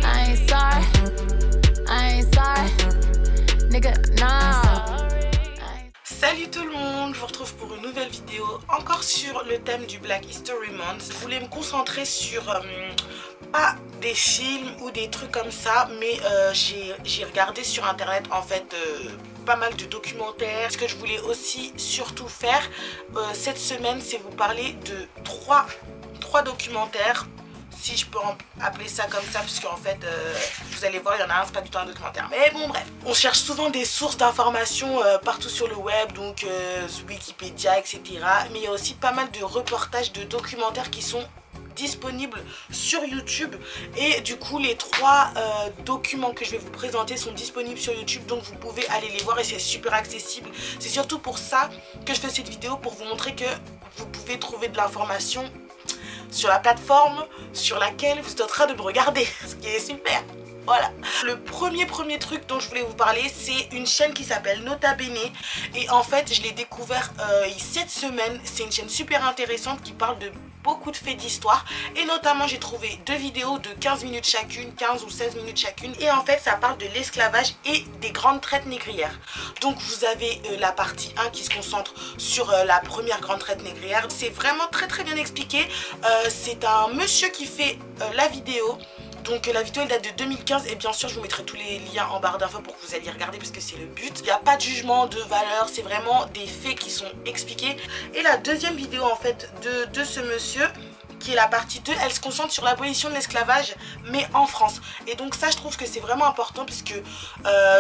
I ain't sorry. I ain't sorry. Nigga, nah. Salut tout le monde, je vous retrouve pour une nouvelle vidéo, encore sur le thème du Black History Month. Je voulais me concentrer sur, pas des films ou des trucs comme ça, mais j'ai regardé sur internet en fait pas mal de documentaires. Ce que je voulais aussi surtout faire cette semaine, c'est vous parler de trois documentaires, si je peux appeler ça comme ça, parce qu'en fait vous allez voir, il y en a un, c'est pas du tout un documentaire, mais bon bref. On cherche souvent des sources d'informations partout sur le web, donc Wikipédia, etc. Mais il y a aussi pas mal de reportages, de documentaires qui sont disponibles sur YouTube, et du coup les trois documents que je vais vous présenter sont disponibles sur YouTube, donc vous pouvez aller les voir et c'est super accessible. C'est surtout pour ça que je fais cette vidéo, pour vous montrer que vous pouvez trouver de l'information sur la plateforme sur laquelle vous êtes en train de me regarder, ce qui est super. Voilà. Le premier truc dont je voulais vous parler, c'est une chaîne qui s'appelle Nota Bene, et en fait je l'ai découvert cette semaine. C'est une chaîne super intéressante qui parle de beaucoup de faits d'histoire, et notamment j'ai trouvé deux vidéos de 15 minutes chacune, 15 ou 16 minutes chacune, et en fait ça parle de l'esclavage et des grandes traites négrières. Donc vous avez la partie 1 qui se concentre sur la première grande traite négrière. C'est vraiment très bien expliqué. C'est un monsieur qui fait la vidéo. Donc la vidéo elle date de 2015, et bien sûr je vous mettrai tous les liens en barre d'infos pour que vous alliez regarder, parce que c'est le but. Il n'y a pas de jugement de valeur, c'est vraiment des faits qui sont expliqués. Et la deuxième vidéo en fait de ce monsieur, qui est la partie 2, elle se concentre sur l'abolition de l'esclavage, mais en France. Et donc ça je trouve que c'est vraiment important, puisque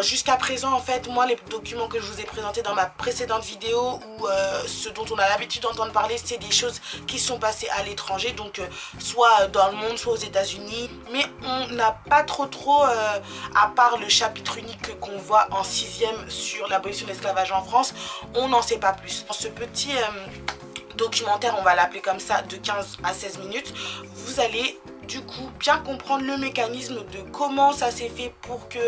jusqu'à présent en fait, moi les documents que je vous ai présentés dans ma précédente vidéo, ou ce dont on a l'habitude d'entendre parler, c'est des choses qui sont passées à l'étranger, donc soit dans le monde, soit aux États-Unis, mais on n'a pas trop à part le chapitre unique qu'on voit en 6e sur l'abolition de l'esclavage en France, on n'en sait pas plus. Dans ce petit documentaire, on va l'appeler comme ça, de 15 à 16 minutes, vous allez du coup bien comprendre le mécanisme de comment ça s'est fait pour que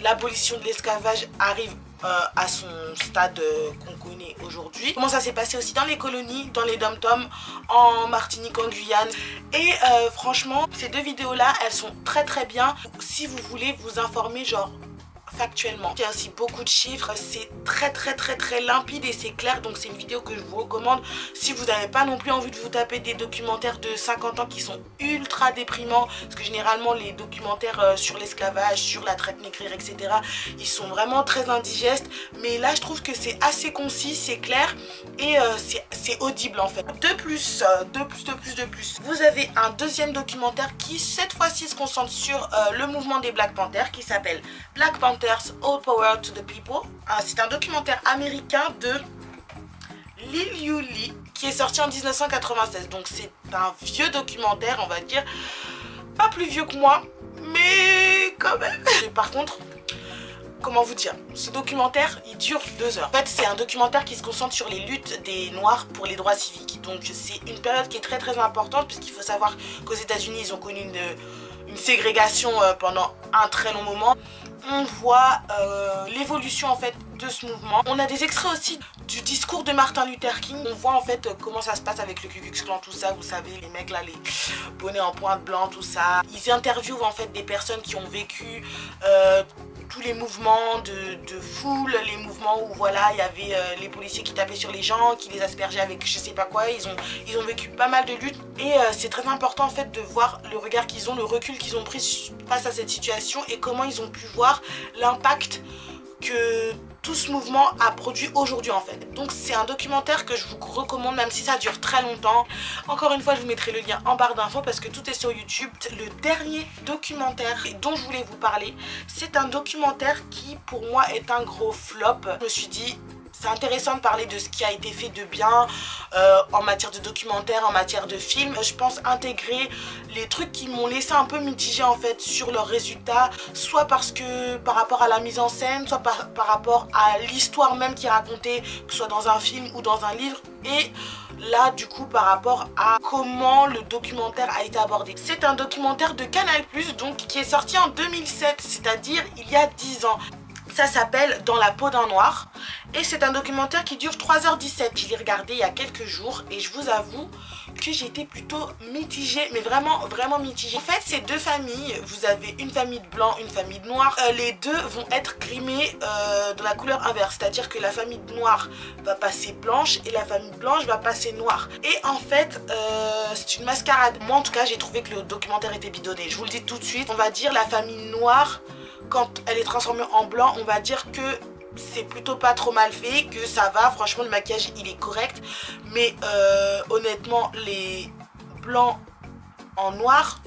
l'abolition de l'esclavage arrive à son stade qu'on connaît aujourd'hui. Comment ça s'est passé aussi dans les colonies, dans les dom-toms, en Martinique, en Guyane. Et franchement, ces deux vidéos là, elles sont très bien si vous voulez vous informer genre factuellement. Il y a aussi beaucoup de chiffres, c'est très limpide et c'est clair, donc c'est une vidéo que je vous recommande si vous n'avez pas non plus envie de vous taper des documentaires de 50 ans qui sont ultra déprimants, parce que généralement les documentaires sur l'esclavage, sur la traite négrière, etc., ils sont vraiment très indigestes, mais là je trouve que c'est assez concis, c'est clair, et c'est audible en fait. De plus, vous avez un deuxième documentaire qui cette fois-ci se concentre sur le mouvement des Black Panthers, qui s'appelle Black Panthers All Power to the People. C'est un documentaire américain de Lil Yuli qui est sorti en 1996, donc c'est un vieux documentaire, on va dire, pas plus vieux que moi, mais quand même. Et par contre, comment vous dire, ce documentaire il dure 2 heures. En fait c'est un documentaire qui se concentre sur les luttes des noirs pour les droits civiques, donc c'est une période qui est très importante, puisqu'il faut savoir qu'aux États-Unis ils ont connu une ségrégation pendant un très long moment. On voit l'évolution en fait de ce mouvement. On a des extraits aussi du discours de Martin Luther King. On voit en fait comment ça se passe avec le Ku Klux Klan, tout ça, vous savez, les mecs là, les bonnets en pointe blanc, tout ça. Ils interviewent en fait des personnes qui ont vécu tous les mouvements de foule, les mouvements où voilà, il y avait les policiers qui tapaient sur les gens, qui les aspergeaient avec je sais pas quoi. Ils ont vécu pas mal de luttes, et c'est très important en fait de voir le regard qu'ils ont, le recul qu'ils ont pris face à cette situation, et comment ils ont pu voir l'impact que tout ce mouvement a produit aujourd'hui en fait. Donc c'est un documentaire que je vous recommande, même si ça dure très longtemps. Encore une fois, je vous mettrai le lien en barre d'infos parce que tout est sur YouTube. Le dernier documentaire dont je voulais vous parler, c'est un documentaire qui pour moi est un gros flop. Je me suis dit, c'est intéressant de parler de ce qui a été fait de bien en matière de documentaire, en matière de film. Je pense intégrer les trucs qui m'ont laissé un peu mitigé en fait sur leurs résultats, soit parce que par rapport à la mise en scène, soit par rapport à l'histoire même qui est racontée, que ce soit dans un film ou dans un livre, et là du coup par rapport à comment le documentaire a été abordé. C'est un documentaire de Canal+, donc qui est sorti en 2007, c'est-à-dire il y a 10 ans. Ça s'appelle Dans la peau d'un noir. Et c'est un documentaire qui dure 3h17. Je l'ai regardé il y a quelques jours et je vous avoue que j'étais plutôt mitigée, mais vraiment mitigée. En fait, ces deux familles, vous avez une famille de blanc, une famille de noir. Les deux vont être grimées de la couleur inverse, c'est-à-dire que la famille de noir va passer blanche et la famille blanche va passer noire. Et en fait, c'est une mascarade. Moi, en tout cas, j'ai trouvé que le documentaire était bidonné. Je vous le dis tout de suite, on va dire la famille noire, quand elle est transformée en blanc, on va dire que c'est plutôt pas trop mal fait, que ça va, franchement le maquillage il est correct, mais honnêtement les blancs en noir,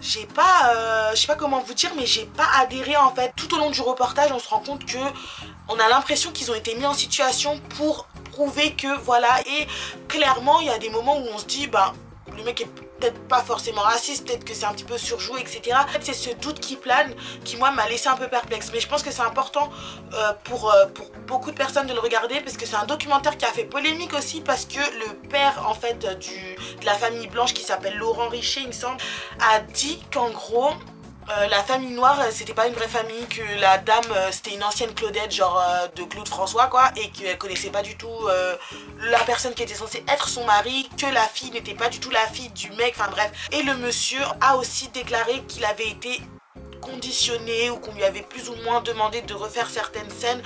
j'ai pas, je sais pas comment vous dire, mais j'ai pas adhéré en fait. Tout au long du reportage on se rend compte que on a l'impression qu'ils ont été mis en situation pour prouver que voilà, et clairement il y a des moments où on se dit bah le mec est peut-être pas forcément raciste, peut-être que c'est un petit peu surjoué, etc. En fait, c'est ce doute qui plane qui, moi, m'a laissé un peu perplexe. Mais je pense que c'est important pour beaucoup de personnes de le regarder parce que c'est un documentaire qui a fait polémique aussi parce que le père, en fait, de la famille blanche qui s'appelle Laurent Richer, il me semble, a dit qu'en gros, la famille noire c'était pas une vraie famille, que la dame c'était une ancienne Claudette genre de Claude François quoi, et qu'elle connaissait pas du tout la personne qui était censée être son mari, que la fille n'était pas du tout la fille du mec, enfin bref. Et le monsieur a aussi déclaré qu'il avait été conditionné ou qu'on lui avait plus ou moins demandé de refaire certaines scènes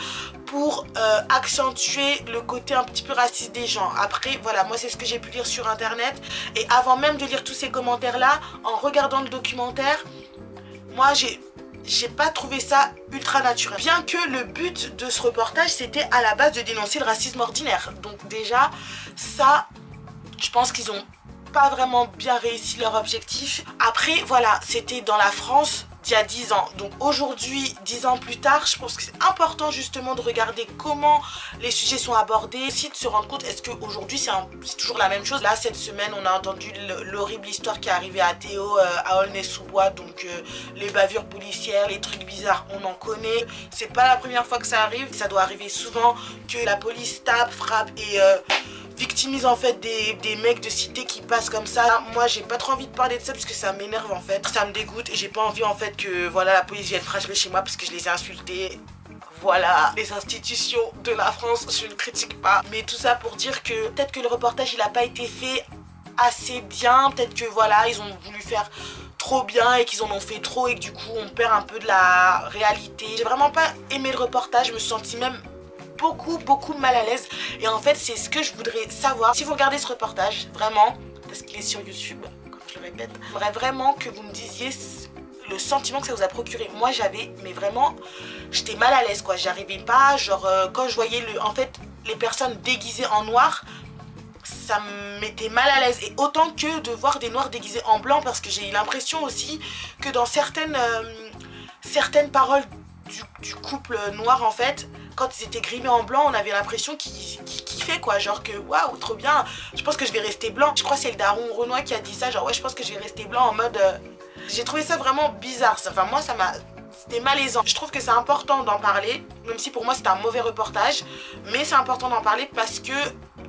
pour accentuer le côté un petit peu raciste des gens. Après voilà, moi c'est ce que j'ai pu lire sur internet, et avant même de lire tous ces commentaires là, en regardant le documentaire, moi j'ai pas trouvé ça ultra naturel. Bien que le but de ce reportage c'était à la base de dénoncer le racisme ordinaire. Donc déjà ça, je pense qu'ils ont pas vraiment bien réussi leur objectif. Après voilà, c'était dans la France d'il y a 10 ans. Donc aujourd'hui, 10 ans plus tard, je pense que c'est important justement de regarder comment les sujets sont abordés, aussi de se rendre compte est-ce qu'aujourd'hui c'est toujours la même chose. Là cette semaine on a entendu l'horrible histoire qui est arrivée à Théo à Aulnay-sous-Bois, donc les bavures policières, les trucs bizarres on en connaît. C'est pas la première fois que ça arrive, ça doit arriver souvent que la police tape, frappe et victimise en fait des mecs de cité qui passent comme ça. Moi j'ai pas trop envie de parler de ça parce que ça m'énerve en fait, ça me dégoûte et j'ai pas envie en fait que voilà la police vienne frapper chez moi parce que je les ai insultés. Voilà, les institutions de la France, je ne critique pas, mais tout ça pour dire que peut-être que le reportage il a pas été fait assez bien, peut-être que voilà ils ont voulu faire trop bien et qu'ils en ont fait trop et que du coup on perd un peu de la réalité. J'ai vraiment pas aimé le reportage, je me suis sentie même beaucoup mal à l'aise, et en fait c'est ce que je voudrais savoir si vous regardez ce reportage vraiment, parce qu'il est sur YouTube comme je le répète. J'aimerais vraiment que vous me disiez le sentiment que ça vous a procuré. Moi j'avais, mais vraiment j'étais mal à l'aise quoi, j'arrivais pas, genre quand je voyais en fait les personnes déguisées en noir, ça me mettait mal à l'aise, et autant que de voir des noirs déguisés en blanc, parce que j'ai eu l'impression aussi que dans certaines paroles du couple noir en fait, quand ils étaient grimés en blanc, on avait l'impression qu'ils kiffaient quoi, genre que waouh trop bien, je pense que je vais rester blanc. Je crois que c'est le daron Renoir qui a dit ça, genre ouais je pense que je vais rester blanc, en mode j'ai trouvé ça vraiment bizarre, enfin moi ça m'a, c'était malaisant. Je trouve que c'est important d'en parler, même si pour moi c'était un mauvais reportage, mais c'est important d'en parler parce que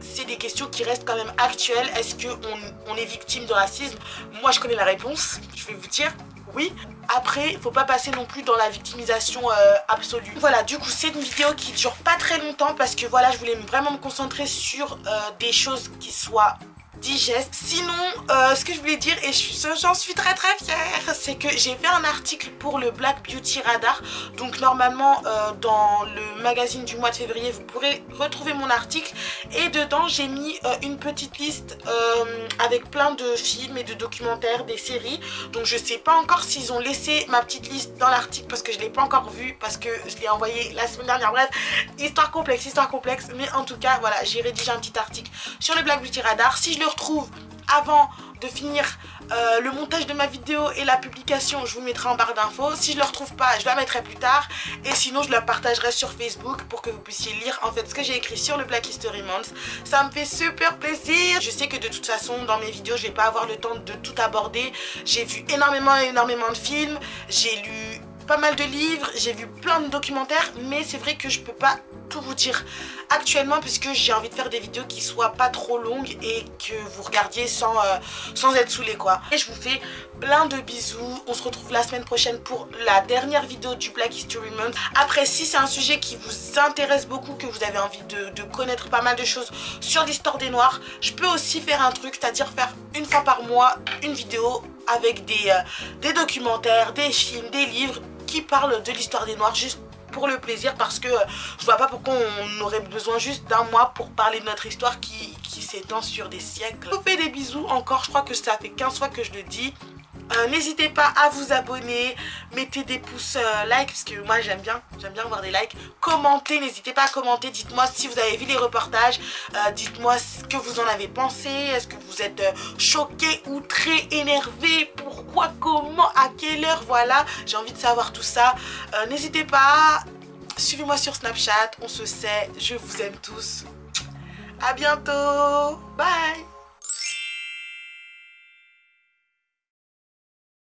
c'est des questions qui restent quand même actuelles. Est-ce qu'on est victime de racisme? Moi je connais la réponse, je vais vous dire oui. Après, faut pas passer non plus dans la victimisation absolue. Voilà, du coup c'est une vidéo qui dure pas très longtemps parce que voilà, je voulais vraiment me concentrer sur des choses qui soient digeste. Sinon, ce que je voulais dire, et j'en suis très fière, c'est que j'ai fait un article pour le Black Beauty Radar. Donc normalement, dans le magazine du mois de février, vous pourrez retrouver mon article. Et dedans, j'ai mis une petite liste avec plein de films et de documentaires, des séries. Donc je sais pas encore s'ils ont laissé ma petite liste dans l'article parce que je l'ai pas encore vue, parce que je l'ai envoyé la semaine dernière. Bref, histoire complexe. Mais en tout cas, voilà, j'ai rédigé un petit article sur le Black Beauty Radar. Si je le retrouve avant de finir le montage de ma vidéo et la publication, je vous mettrai en barre d'infos. Si je le retrouve pas, je la mettrai plus tard, et sinon je la partagerai sur Facebook pour que vous puissiez lire en fait ce que j'ai écrit sur le Black History Month. Ça me fait super plaisir. Je sais que de toute façon dans mes vidéos je vais pas avoir le temps de tout aborder. J'ai vu énormément de films, j'ai lu pas mal de livres, j'ai vu plein de documentaires, mais c'est vrai que je peux pas tout vous dire actuellement, puisque j'ai envie de faire des vidéos qui soient pas trop longues et que vous regardiez sans être saoulés quoi. Et je vous fais plein de bisous. On se retrouve la semaine prochaine pour la dernière vidéo du Black History Month. Après, si c'est un sujet qui vous intéresse beaucoup, que vous avez envie de connaître pas mal de choses sur l'histoire des Noirs, je peux aussi faire un truc, c'est-à-dire faire une fois par mois une vidéo avec des documentaires, des films, des livres qui parlent de l'histoire des Noirs, juste pour le plaisir, parce que je vois pas pourquoi on aurait besoin juste d'un mois pour parler de notre histoire qui s'étend sur des siècles. Je vous fais des bisous encore, je crois que ça fait 15 fois que je le dis. N'hésitez pas à vous abonner, mettez des pouces like, parce que moi j'aime bien voir des likes. Commentez, n'hésitez pas à commenter, dites-moi si vous avez vu les reportages, dites-moi ce que vous en avez pensé, est-ce que vous êtes choqué ou très énervé, pourquoi, comment, à quelle heure, voilà, j'ai envie de savoir tout ça. N'hésitez pas, suivez-moi sur Snapchat, on se sait, je vous aime tous. À bientôt, bye.